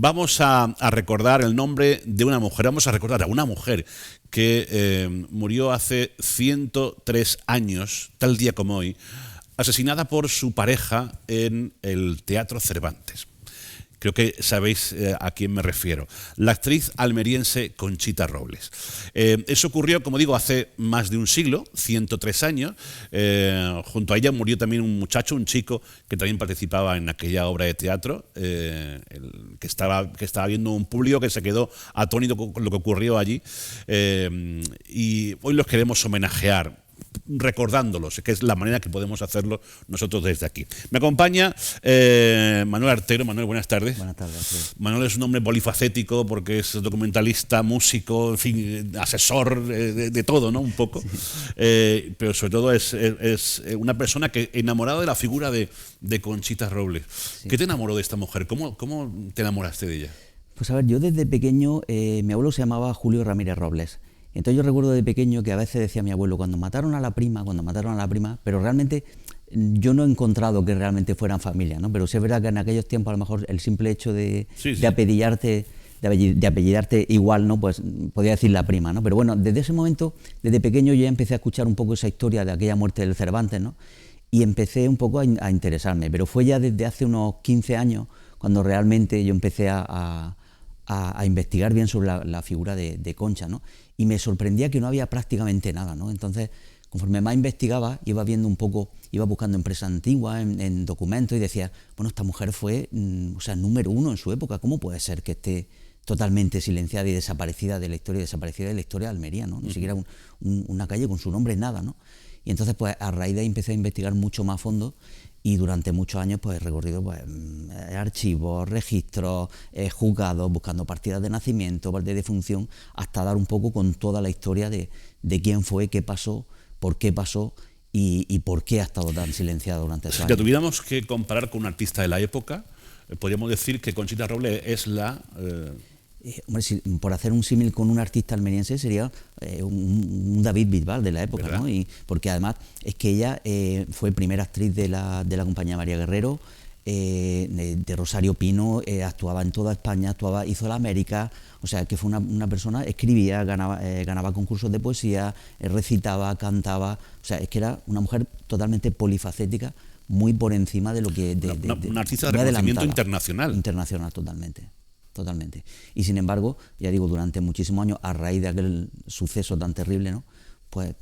Vamos a recordar el nombre de una mujer, vamos a recordar a una mujer que murió hace 103 años, tal día como hoy, asesinada por su pareja en el Teatro Cervantes. Creo que sabéis a quién me refiero. La actriz almeriense Conchita Robles. Eso ocurrió, como digo, hace más de un siglo, 103 años. Junto a ella murió también un muchacho, un chico, que también participaba en aquella obra de teatro, que estaba viendo un público que se quedó atónito con lo que ocurrió allí. Y hoy los queremos homenajear, recordándolos, que es la manera que podemos hacerlo nosotros desde aquí. Me acompaña Manuel Artero. Manuel, buenas tardes. Buenas tardes. Sí. Manuel es un hombre polifacético porque es documentalista, músico, en fin, asesor de todo, ¿no? Un poco. Sí. Pero sobre todo es una persona que enamorada de la figura de Conchita Robles. Sí. ¿Qué te enamoró de esta mujer? ¿Cómo te enamoraste de ella? Pues a ver, yo desde pequeño, mi abuelo se llamaba Julio Ramírez Robles. Entonces yo recuerdo de pequeño que a veces decía mi abuelo, cuando mataron a la prima, pero realmente yo no he encontrado que realmente fueran familia, ¿no? Pero sí es verdad que en aquellos tiempos a lo mejor el simple hecho de apellidarte igual, ¿no? Pues podía decir la prima, ¿no? Pero bueno, desde ese momento, desde pequeño yo ya empecé a escuchar un poco esa historia de aquella muerte del Cervantes, ¿no? Y empecé un poco a interesarme, pero fue ya desde hace unos 15 años cuando realmente yo empecé a investigar bien sobre la figura de Concha, ¿no? Y me sorprendía que no había prácticamente nada, ¿no? Entonces, conforme más investigaba, iba viendo un poco, iba buscando empresas antiguas, en documentos, y decía, bueno, esta mujer fue, número uno en su época. ¿Cómo puede ser que esté totalmente silenciada y desaparecida de la historia de Almería, ¿no? Ni siquiera una calle con su nombre, nada, ¿no? Y entonces, pues, a raíz de ahí empecé a investigar mucho más a fondo. Y durante muchos años pues, he recorrido archivos, registros, juzgados, buscando partidas de nacimiento, partidas de defunción, hasta dar un poco con toda la historia de quién fue, qué pasó, por qué pasó y por qué ha estado tan silenciado durante esos años. Si la tuviéramos que comparar con un artista de la época, podríamos decir que Conchita Robles es la... Hombre, por hacer un símil con un artista almeriense sería un David Bisbal de la época, ¿no? Y porque además es que ella fue primera actriz de la compañía María Guerrero, de Rosario Pino, actuaba en toda España, hizo la América, o sea que fue una persona, escribía, ganaba concursos de poesía, recitaba, cantaba, o sea, es que era una mujer totalmente polifacética, muy por encima de lo que... una artista de reconocimiento internacional. Internacional, totalmente. Y sin embargo, ya digo, durante muchísimos años, a raíz de aquel suceso tan terrible, ¿no? Pues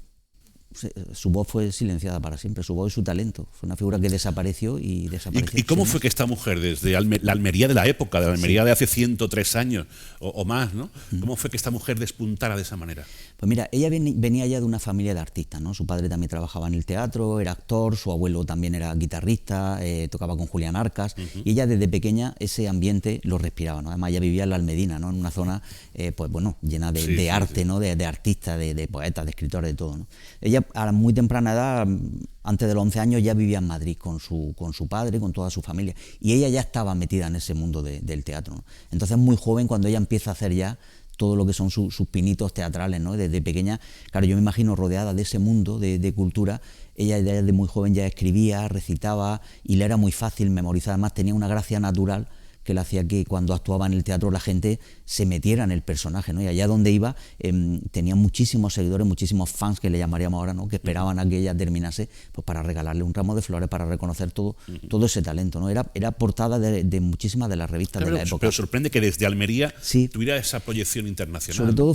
su voz fue silenciada para siempre, su voz y su talento. Fue una figura que desapareció y desapareció. ¿Y cómo fue que esta mujer, desde la Almería de la época, de la Almería de hace 103 años o más, ¿no? ¿Cómo fue que esta mujer despuntara de esa manera? Pues mira, ella venía ya de una familia de artistas, ¿no? Su padre también trabajaba en el teatro, era actor, su abuelo también era guitarrista, tocaba con Julián Arcas, y ella desde pequeña ese ambiente lo respiraba, ¿no? Además ella vivía en la Almedina, ¿no? En una zona pues bueno, llena de arte, ¿no? De artistas, de poetas, de escritores, de todo, ¿no? Ella a muy temprana edad, antes de los 11 años, ya vivía en Madrid con su padre, con toda su familia, y ella ya estaba metida en ese mundo del teatro, ¿no? Entonces muy joven, cuando ella empieza a hacer ya todo lo que son sus pinitos teatrales, ¿no? Desde pequeña, claro, yo me imagino rodeada de ese mundo de cultura. Ella desde muy joven ya escribía, recitaba y le era muy fácil memorizar. Además tenía una gracia natural que le hacía que cuando actuaba en el teatro la gente se metiera en el personaje, ¿no? Y allá donde iba tenía muchísimos seguidores, muchísimos fans, que le llamaríamos ahora, ¿no? Que esperaban a que ella terminase pues para regalarle un ramo de flores, para reconocer todo ese talento, ¿no? Era portada de muchísimas de las revistas de la época. Pero sorprende que desde Almería tuviera esa proyección internacional. Sobre todo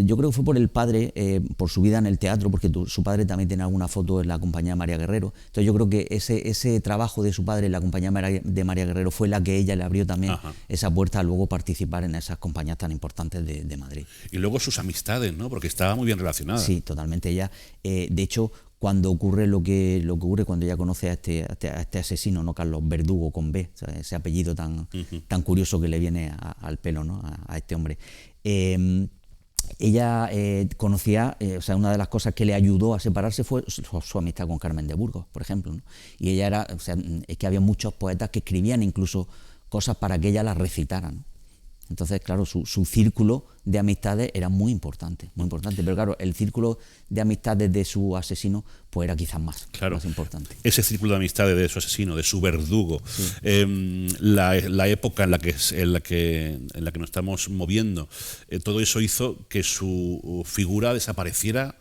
yo creo que fue por el padre, por su vida en el teatro, porque su padre también tiene alguna foto en la compañía María Guerrero. Entonces yo creo que ese trabajo de su padre en la compañía de María Guerrero fue la que ella le abrió también esa puerta a luego participar en esas compañías tan importantes de Madrid. Y luego sus amistades, ¿no? Porque estaba muy bien relacionada. Sí, totalmente. Ella, de hecho, cuando ocurre lo que ocurre cuando ella conoce a este asesino, ¿no? Carlos Verdugo con B, o sea, ese apellido tan curioso que le viene al pelo, ¿no? a este hombre. Ella conocía, una de las cosas que le ayudó a separarse fue su amistad con Carmen de Burgos, por ejemplo, ¿no? Y ella era, es que había muchos poetas que escribían incluso cosas para que ella las recitara, ¿no? Entonces, claro, su círculo de amistades era muy importante, muy importante. Pero claro, el círculo de amistades de su asesino pues era quizás más importante. Ese círculo de amistades de su asesino, de su verdugo, Sí. la época en la que nos estamos moviendo, todo eso hizo que su figura desapareciera,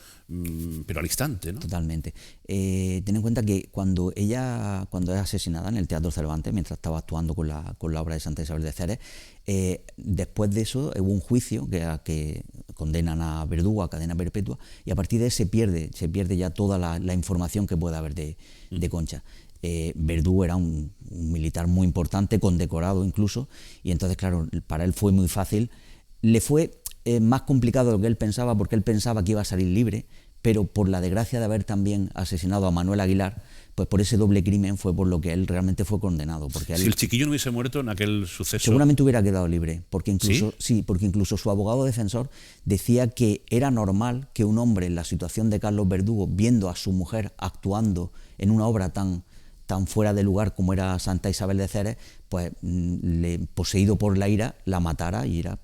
pero al instante, ¿no? Totalmente. Ten en cuenta que cuando ella es asesinada en el Teatro Cervantes, mientras estaba actuando con la obra de Santa Isabel de Ceres, después de eso hubo un juicio que condenan a Verdugo a cadena perpetua, y a partir de ahí se pierde ya toda la información que pueda haber de Concha. Verdugo era un militar muy importante, condecorado incluso, y entonces, claro, para él fue muy fácil. Le fue más complicado de lo que él pensaba, porque él pensaba que iba a salir libre, pero por la desgracia de haber también asesinado a Manuel Aguilar, pues por ese doble crimen fue por lo que él realmente fue condenado. Porque si el chiquillo no hubiese muerto en aquel suceso, seguramente hubiera quedado libre, porque incluso, ¿sí? Porque incluso su abogado defensor decía que era normal que un hombre en la situación de Carlos Verdugo, viendo a su mujer actuando en una obra tan fuera de lugar como era Santa Isabel de Ceres, pues poseído por la ira, la matara, y era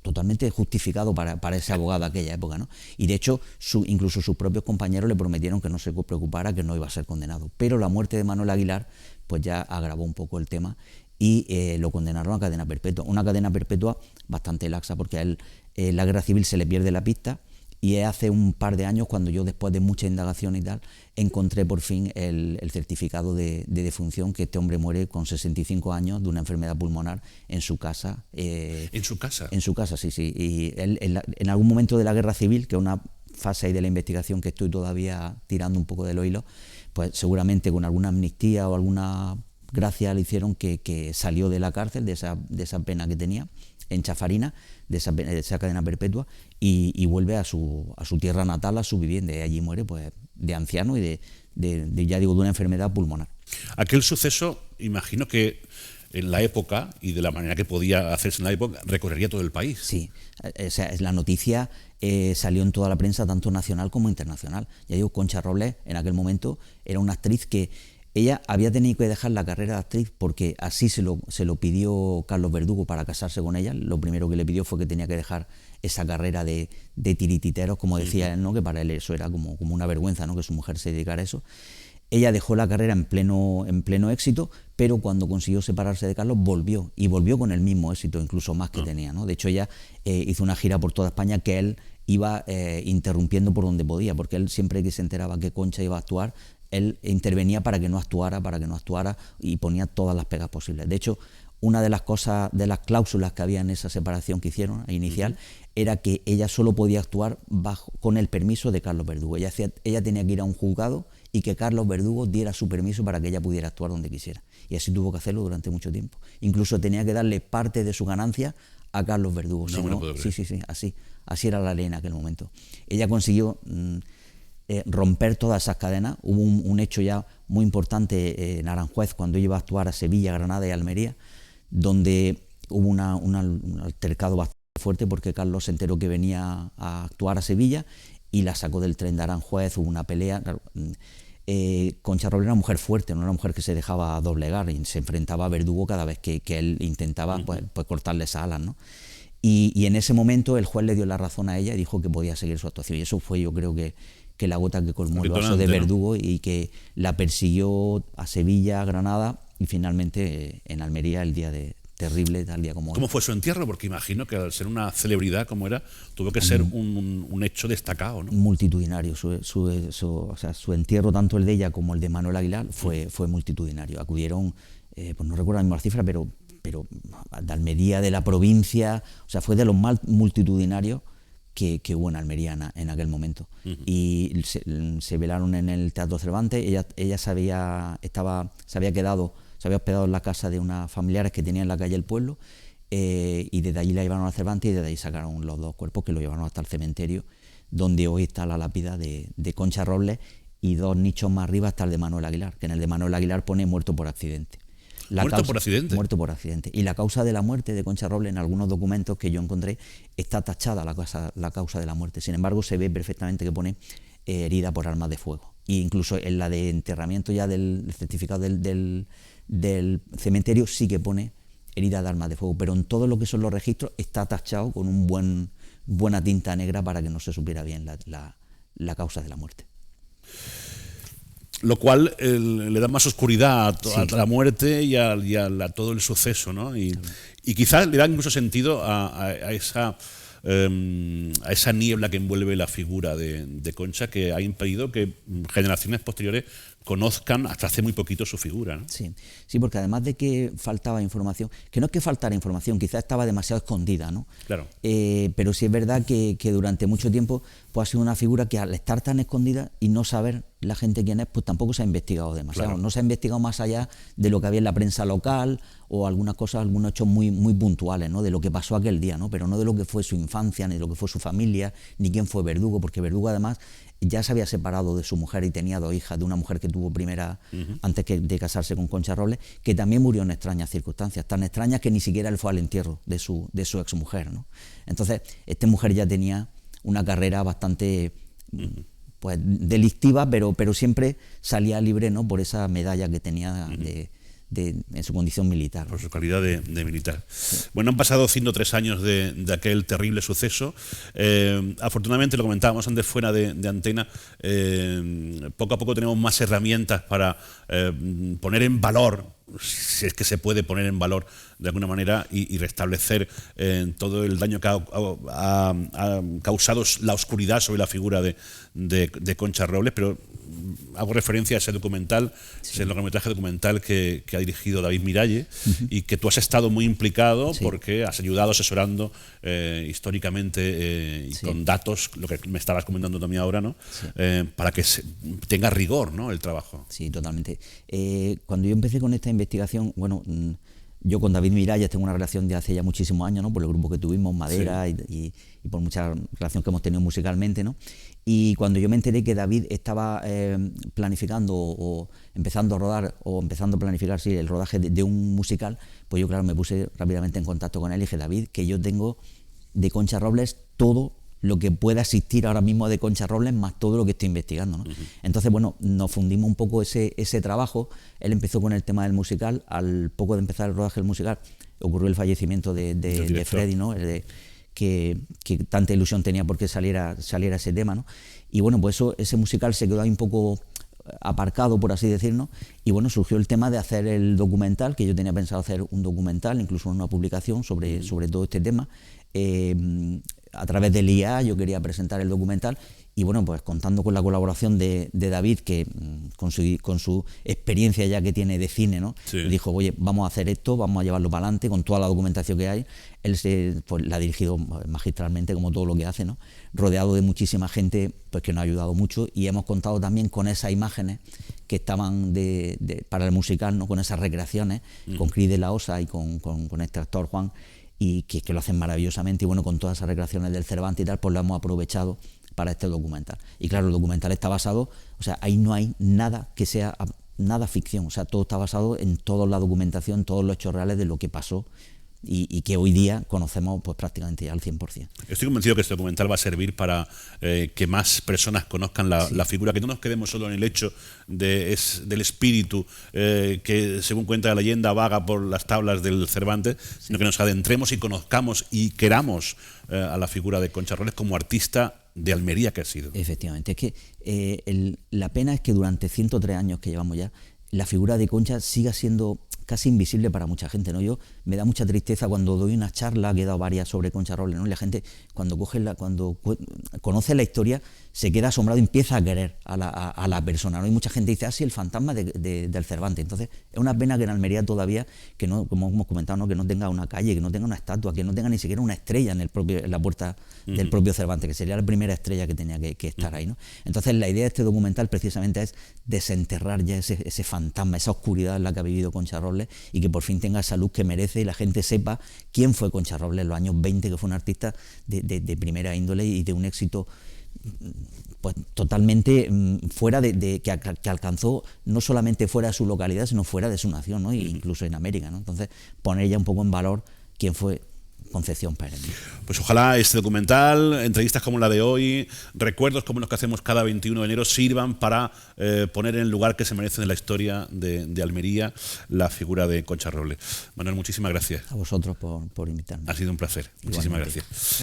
totalmente justificado para ese abogado de aquella época, ¿no? Y de hecho, incluso sus propios compañeros le prometieron que no se preocupara, que no iba a ser condenado. Pero la muerte de Manuel Aguilar pues ya agravó un poco el tema, y lo condenaron a cadena perpetua. Una cadena perpetua bastante laxa, porque a él la guerra civil se le pierde la pista, y hace un par de años, cuando yo, después de mucha indagación y tal, encontré por fin el certificado de defunción, que este hombre muere con 65 años de una enfermedad pulmonar en su casa. ¿En su casa? En su casa, sí. Y él, en algún momento de la guerra civil, que es una fase ahí de la investigación que estoy todavía tirando un poco de los hilos, pues seguramente con alguna amnistía o alguna gracia le hicieron que salió de la cárcel, de esa pena que tenía en Chafarina, de esa cadena perpetua, y vuelve a su tierra natal, a su vivienda, y allí muere pues de anciano y ya digo, de una enfermedad pulmonar. Aquel suceso, imagino que en la época, y de la manera que podía hacerse en la época, recorrería todo el país. Sí, o sea, la noticia salió en toda la prensa, tanto nacional como internacional. Ya digo, Concha Robles en aquel momento era una actriz que ella había tenido que dejar la carrera de actriz, porque así se lo pidió Carlos Verdugo para casarse con ella. Lo primero que le pidió fue que tenía que dejar esa carrera de tirititeros, como decía él, ¿no? Que para él eso era como una vergüenza, ¿no? Que su mujer se dedicara a eso. Ella dejó la carrera en pleno éxito, pero cuando consiguió separarse de Carlos volvió con el mismo éxito, incluso más que tenía, ¿no? De hecho, ella hizo una gira por toda España que él iba interrumpiendo por donde podía, porque él, siempre que se enteraba que Concha iba a actuar, él intervenía para que no actuara, y ponía todas las pegas posibles. De hecho, una de las cláusulas que había en esa separación que hicieron inicial, era que ella solo podía actuar con el permiso de Carlos Verdugo. Ella tenía que ir a un juzgado y que Carlos Verdugo diera su permiso para que ella pudiera actuar donde quisiera. Y así tuvo que hacerlo durante mucho tiempo. Incluso tenía que darle parte de su ganancia a Carlos Verdugo. No me lo puedo creer. Sí, así era la ley en aquel momento. Ella consiguió romper todas esas cadenas. Hubo un hecho ya muy importante en Aranjuez, cuando ella iba a actuar a Sevilla, Granada y Almería, donde hubo un altercado bastante fuerte, porque Carlos se enteró que venía a actuar a Sevilla y la sacó del tren de Aranjuez. Hubo una pelea. Claro, Concha Robles era una mujer fuerte, no era una mujer que se dejaba doblegar, y se enfrentaba a Verdugo cada vez que él intentaba pues cortarle esas alas, ¿no? Y en ese momento el juez le dio la razón a ella y dijo que podía seguir su actuación, y eso fue, yo creo que la gota que colmó el vaso de Verdugo, y que la persiguió a Sevilla, a Granada, y finalmente en Almería el día terrible, tal día como hoy. ¿Cómo fue su entierro? Porque imagino que al ser una celebridad como era, tuvo que ser un hecho destacado, ¿no? Multitudinario. Su entierro, tanto el de ella como el de Manuel Aguilar, fue multitudinario. Acudieron, pues no recuerdo la misma cifra, pero de Almería, de la provincia, o sea, fue de los más multitudinarios que hubo en Almería en aquel momento. Y se velaron en el Teatro Cervantes. Ella se había hospedado en la casa de unas familiares que tenía en la calle El Pueblo, y desde allí la llevaron al Cervantes, y desde ahí sacaron los dos cuerpos, que lo llevaron hasta el cementerio, donde hoy está la lápida de Concha Robles, y 2 nichos más arriba está el de Manuel Aguilar, que en el de Manuel Aguilar pone muerto por accidente. Muerto por accidente. Y la causa de la muerte de Concha Robles, en algunos documentos que yo encontré, está tachada la causa de la muerte. Sin embargo, se ve perfectamente que pone herida por armas de fuego. E incluso en la de enterramiento, ya del certificado del cementerio, sí que pone herida de armas de fuego, pero en todo lo que son los registros está tachado con buena tinta negra para que no se supiera bien la causa de la muerte. Lo cual le da más oscuridad a la muerte y a todo el suceso, ¿no? Y quizás le da incluso sentido a esa niebla que envuelve la figura de Concha, que ha impedido que generaciones posteriores conozcan hasta hace muy poquito su figura, ¿no? Sí, porque además de que faltaba información, que no es que faltara información, quizás estaba demasiado escondida, ¿no? Claro. Pero sí es verdad que durante mucho tiempo pues, ha sido una figura que al estar tan escondida y no saber la gente quién es, pues tampoco se ha investigado demasiado. Claro. No se ha investigado más allá de lo que había en la prensa local o algunas cosas, algunos hechos muy puntuales, ¿no? De lo que pasó aquel día, ¿no? Pero no de lo que fue su infancia, ni de lo que fue su familia, ni quién fue Verdugo, porque Verdugo además ya se había separado de su mujer y tenía 2 hijas, de una mujer que tuvo primera antes de casarse con Concha Robles, que también murió en extrañas circunstancias, tan extrañas que ni siquiera él fue al entierro de su exmujer, ¿no? Entonces, esta mujer ya tenía una carrera bastante pues delictiva, pero siempre salía libre, ¿no? Por esa medalla que tenía en su condición militar. Por su calidad de militar. Sí. Bueno, han pasado 103 años de aquel terrible suceso. Afortunadamente, lo comentábamos antes fuera de antena, poco a poco tenemos más herramientas para poner en valor, si es que se puede poner en valor de alguna manera, y restablecer todo el daño que ha causado la oscuridad sobre la figura de Concha Robles, pero hago referencia a ese documental, ese largometraje documental que ha dirigido David Miralle, y que tú has estado muy implicado porque has ayudado asesorando históricamente y con datos, lo que me estabas comentando también ahora, ¿no? Para que tenga rigor, ¿no?, el trabajo. Sí, totalmente. Cuando yo empecé con esta investigación, bueno, yo con David Miralles tengo una relación de hace ya muchísimos años, ¿no? Por el grupo que tuvimos, Madera, y por mucha relación que hemos tenido musicalmente, ¿no? Y cuando yo me enteré que David estaba planificando o empezando a rodar, o empezando a planificar, el rodaje de un musical, pues yo, claro, me puse rápidamente en contacto con él y dije: David, que yo tengo de Concha Robles todo lo que pueda existir ahora mismo de Concha Robles, más todo lo que estoy investigando, ¿no? Entonces, bueno, nos fundimos un poco ese trabajo. Él empezó con el tema del musical. Al poco de empezar el rodaje del musical ocurrió el fallecimiento de Freddy, ¿no? Que tanta ilusión tenía porque saliera ese tema, ¿no? Y bueno, pues ese musical se quedó ahí un poco aparcado, por así decirlo, y bueno, surgió el tema de hacer el documental, que yo tenía pensado hacer un documental, incluso una publicación sobre todo este tema. A través del IA yo quería presentar el documental, y bueno, pues contando con la colaboración de David, que con su experiencia ya que tiene de cine, ¿no? Dijo: oye, vamos a hacer esto, vamos a llevarlo para adelante con toda la documentación que hay. Él pues, la ha dirigido magistralmente, como todo lo que hace, ¿no? Rodeado de muchísima gente pues, que nos ha ayudado mucho, y hemos contado también con esas imágenes que estaban para el musical, ¿no? Con esas recreaciones, con Cris de la Osa y con este actor Juan, y que lo hacen maravillosamente, y bueno, con todas esas recreaciones del Cervantes y tal, pues lo hemos aprovechado para este documental. Y claro, el documental está basado, o sea, ahí no hay nada que sea nada ficción, o sea, todo está basado en toda la documentación, todos los hechos reales de lo que pasó, y que hoy día conocemos pues prácticamente ya al 100%. Estoy convencido que este documental va a servir para que más personas conozcan la figura, que no nos quedemos solo en el hecho del espíritu que, según cuenta la leyenda, vaga por las tablas del Cervantes, sino que nos adentremos y conozcamos y queramos a la figura de Concha Robles como artista de Almería que ha sido. Efectivamente, es que la pena es que durante 103 años que llevamos ya, la figura de Concha siga siendo casi invisible para mucha gente, ¿no? Yo me da mucha tristeza cuando doy una charla, que he dado varias sobre Concha Robles, ¿no? Y la gente cuando conoce la historia se queda asombrado y empieza a querer a la persona, ¿no? Y mucha gente dice: sí, el fantasma del Cervantes. Entonces es una pena que en Almería todavía, que no, como hemos comentado, ¿no? Que no tenga una calle, que no tenga una estatua, que no tenga ni siquiera una estrella en la puerta del propio Cervantes, que sería la primera estrella que tenía que estar ahí, ¿no? Entonces la idea de este documental precisamente es desenterrar ya ese fantasma, esa oscuridad en la que ha vivido Concha Robles, y que por fin tenga esa luz que merece y la gente sepa quién fue Concha Robles en los años 20, que fue un artista de primera índole y de un éxito pues totalmente fuera que alcanzó no solamente fuera de su localidad, sino fuera de su nación, ¿no? E incluso en América, ¿no? Entonces poner ya un poco en valor quién fue Concepción Pérez. Pues ojalá este documental, entrevistas como la de hoy, recuerdos como los que hacemos cada 21 de enero sirvan para poner en el lugar que se merece en la historia de Almería la figura de Concha Robles. Manuel, muchísimas gracias. A vosotros por invitarme. Ha sido un placer. Muchísimas Igualmente. gracias.